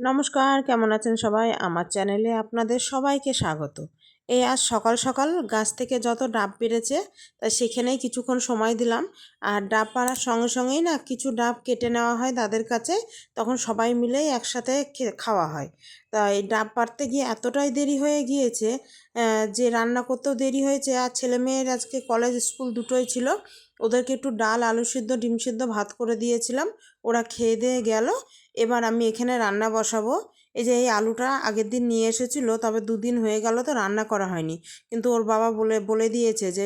নমস্কার, কেমন আছেন সবাই? আমার চ্যানেলে আপনাদের সবাইকে স্বাগত। এই আজ সকাল সকাল গাছ থেকে যত ডাব পেড়েছে তা সেখানেই কিছুক্ষণ সময় দিলাম। আর ডাব পাড়ার সঙ্গে সঙ্গেই না কিছু ডাব কেটে নেওয়া হয় দাদের কাছে, তখন সবাই মিলেই একসাথে খাওয়া হয়। তা এই ডাব পাড়তে গিয়ে এতটাই দেরি হয়ে গিয়েছে যে রান্না করতেও দেরি হয়েছে। আর ছেলেমেয়ের আজকে কলেজ স্কুল দুটোই ছিল, ওদেরকে একটু ডাল, আলু সিদ্ধ, ডিম সিদ্ধ ভাত করে দিয়েছিলাম, ওরা খেয়ে দিয়ে গেল। এবার আমি এখানে রান্না বসাবো। এই যে এই আলুটা আগের দিন নিয়ে এসেছিল, তবে দুদিন হয়ে গেল তো রান্না করা হয়নি। কিন্তু ওর বাবা বলে বলে দিয়েছে যে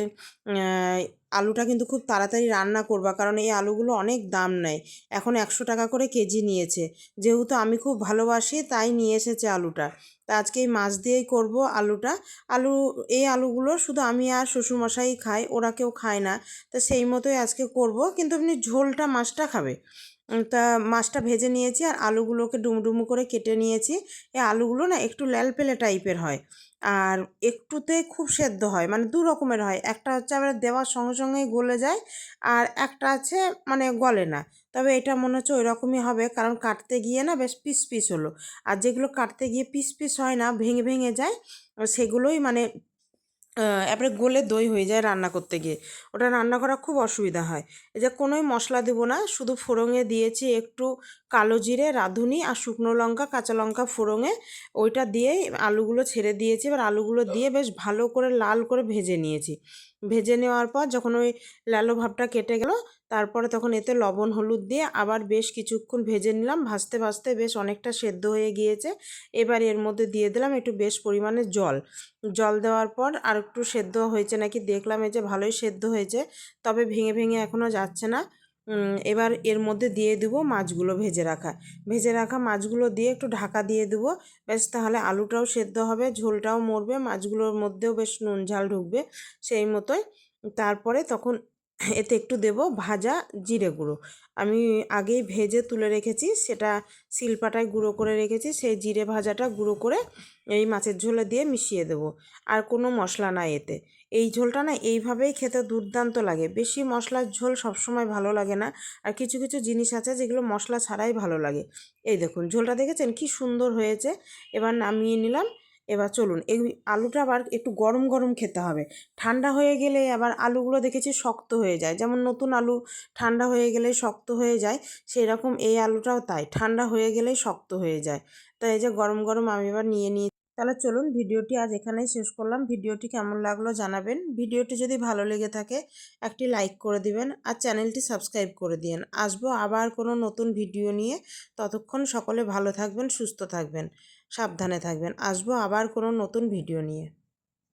আলুটা কিন্তু খুব তাড়াতাড়ি রান্না করবা, কারণ এই আলুগুলো অনেক দাম নেয়। এখন 100 টাকা করে কেজি নিয়েছে। যেহেতু আমি খুব ভালোবাসি তাই নিয়ে এসেছে আলুটা। তা আজকে এই মাছ দিয়েই করব আলুটা। আলু এই আলুগুলো শুধু আমি আর শ্বশুরমশাই খাই, ওরা কেউ খায় না। তা সেই মতোই আজকে করব, কিন্তু এমনি ঝোলটা মাছটা খাবে। তা মাছটা ভেজে নিয়েছি আর আলুগুলোকে ডুমডুমু করে কেটে নিয়েছি। এই আলুগুলো না একটু ল্যালপেলে টাইপের হয়, আর একটুতে খুব সেদ্ধ হয়, মানে দু রকমের হয়। একটা হচ্ছে আবার দেওয়ার সঙ্গে সঙ্গেই গলে যায়, আর একটা আছে মানে গলে না। তবে এটা মনে হচ্ছে ওই রকমই হবে, কারণ কাটতে গিয়ে না বেশ পিস পিস হলো। আর যেগুলো কাটতে গিয়ে পিস পিস হয় না, ভেঙে ভেঙে যায়, সেগুলোই মানে এবারে গলে দই হয়ে যায় রান্না করতে গিয়ে। ওটা রান্না করা খুব অসুবিধা হয়। এই যে কোনোই মশলা দেবো না, শুধু ফোড়ঙে দিয়েছি একটু কালো জিরে, রাঁধুনি আর শুকনো লঙ্কা, কাঁচা লঙ্কা ফোড়ঙে, ওইটা দিয়েই আলুগুলো ছেড়ে দিয়েছি। এবার আলুগুলো দিয়ে বেশ ভালো করে লাল করে ভেজে নিয়েছি। ভেজে নেওয়ার পর যখন ওই লালো ভাবটা কেটে গেল, তারপরে তখন এতে লবণ হলুদ দিয়ে আবার বেশ কিছুক্ষণ ভেজে নিলাম। ভাজতে ভাজতে বেশ অনেকটা সেদ্ধ হয়ে গিয়েছে। এবার এর মধ্যে দিয়ে দিলাম একটু বেশ পরিমাণে জল। জল দেওয়ার পর আর একটু সেদ্ধ হয়েছে নাকি দেখলাম, এই যে ভালোই সেদ্ধ হয়েছে, তবে ভেঙে ভেঙে এখনও যাচ্ছে না। এবার এর মধ্যে দিয়ে দেবো মাছগুলো, ভেজে রাখা মাছগুলো দিয়ে একটু ঢাকা দিয়ে দেবো। বেশ তাহলে আলুটাও সেদ্ধ হবে, ঝোলটাও মরবে, মাছগুলোর মধ্যেও বেশ নুন ঝাল ঢুকবে সেই মতোই। তারপরে তখন এতে একটু দেব ভাজা জিরে গুঁড়ো। আমি আগেই ভেজে তুলে রেখেছি, সেটা শিলপাটায় গুঁড়ো করে রেখেছি। সেই জিরে ভাজাটা গুঁড়ো করে এই মাছের ঝোলে দিয়ে মিশিয়ে দেবো। আর কোনো মশলা নাই এতে। এই ঝোলটা না এইভাবেই খেতে দুর্দান্ত লাগে। বেশি মশলার ঝোল সবসময় ভালো লাগে না, আর কিছু কিছু জিনিস আছে যেগুলো মশলা ছাড়াই ভালো লাগে। এই দেখুন ঝোলটা দেখেছেন কি সুন্দর হয়েছে। এবার নামিয়ে নিলাম। এবার চলুন, এই আলুটা আবার একটু গরম গরম খেতে হবে। ঠান্ডা হয়ে গেলে আবার আলুগুলো দেখেছি শক্ত হয়ে যায়, যেমন নতুন আলু ঠান্ডা হয়ে গেলে শক্ত হয়ে যায়, সেই রকম এই আলুটাও তাই, ঠান্ডা হয়ে গেলেই শক্ত হয়ে যায়। তাই এই যে গরম গরম আমি এবার নিয়ে নিই। তাহলে চলুন, ভিডিওটি আজ এখানেই শেষ করলাম। ভিডিওটি কেমন লাগলো জানাবেন। ভিডিওটি যদি ভালো লেগে থাকে একটি লাইক করে দিবেন, আর চ্যানেলটি সাবস্ক্রাইব করে দিন। আসবো আবার কোনো নতুন ভিডিও নিয়ে। ততক্ষণ সকলে ভালো থাকবেন, সুস্থ থাকবেন, সাবধানে থাকবেন। আসবো আবার কোনো নতুন ভিডিও নিয়ে।